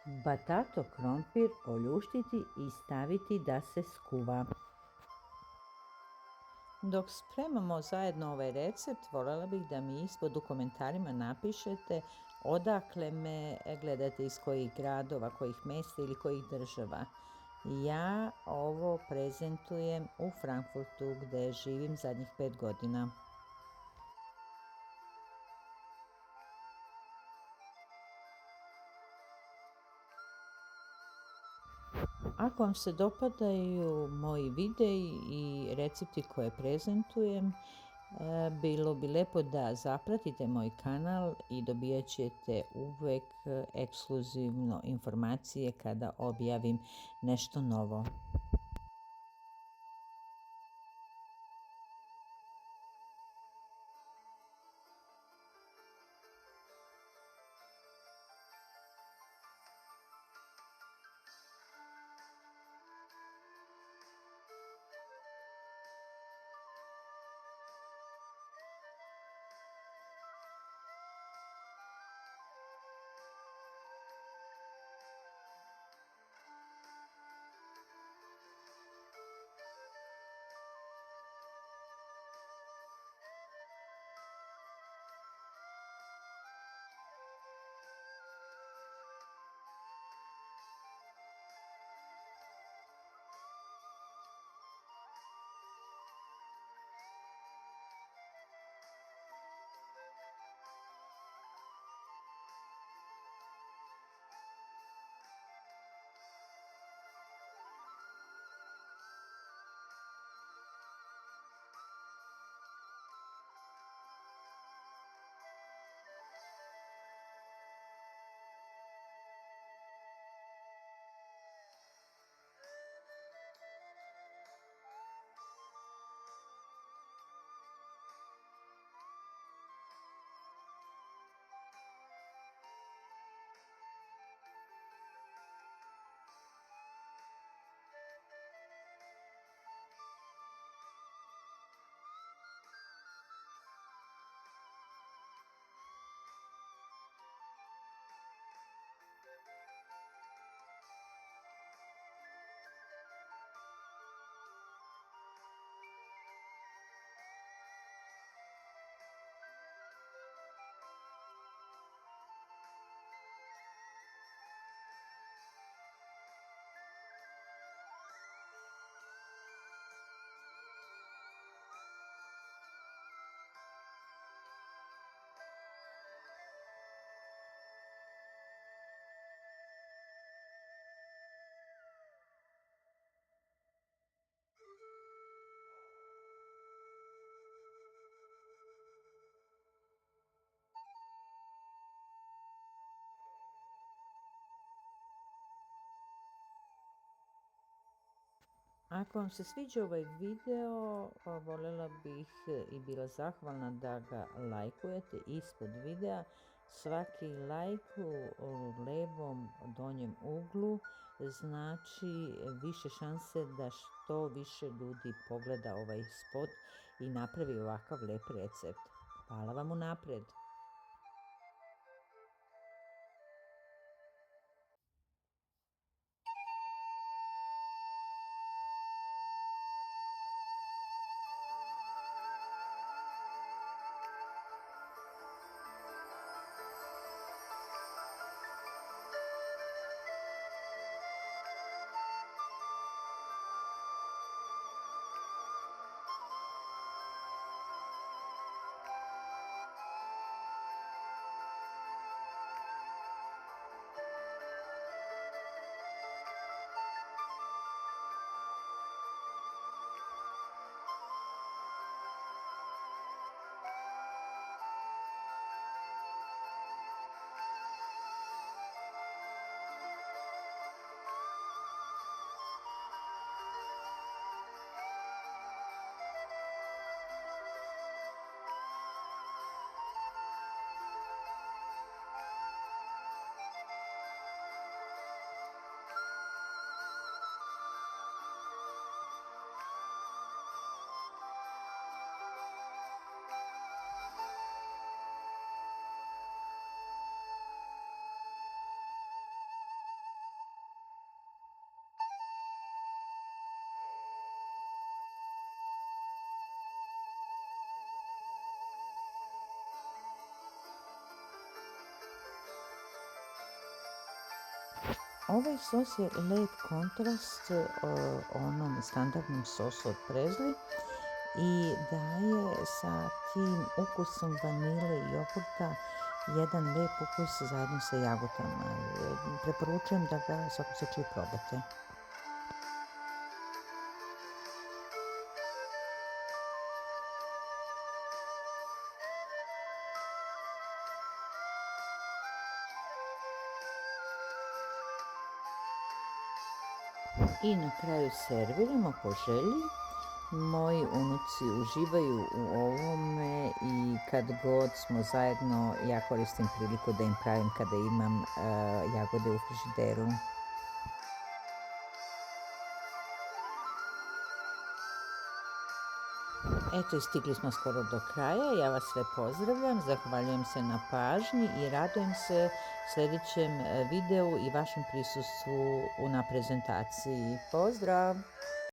Batato krompir oljuštiti i staviti da se skuva. Dok spremamo zajedno ovaj recept, voljela bih da mi ispod u komentarima napišete odakle me gledate, iz kojih gradova, kojih mjesta ili kojih država. Ja ovo prezentujem u Frankfurtu gdje živim zadnjih 5 godina. Ako vam se dopadaju moji videi i recepti koje prezentujem, bilo bi lijepo da zapratite moj kanal i dobijat ćete uvijek ekskluzivno informacije kada objavim nešto novo. Ako vam se sviđa ovaj video, voljela bih i bila zahvalna da ga lajkujete ispod videa. Svaki lajk u levom donjem uglu znači više šanse da što više ljudi pogleda ovaj spot i napravi ovakav lijep recept. Hvala vam unaprijed. Ovaj sos je lep kontrast onom standardnom sosu od prezli i daje sa tim ukusom vanile i jogurta jedan lep ukus zajedno sa jagotama. Preporučujem da ga u svakom slučaju probate. I na kraju serviramo po želji. Moji unuci uživaju u ovome i kad god smo zajedno, ja koristim priliku da im pravim kada imam jagode u frižideru. Eto i stigli smo skoro do kraja. Ja vas sve pozdravljam, zahvaljujem se na pažnji i radujem se sljedećem videu i vašem prisustvu na prezentaciji. Pozdrav!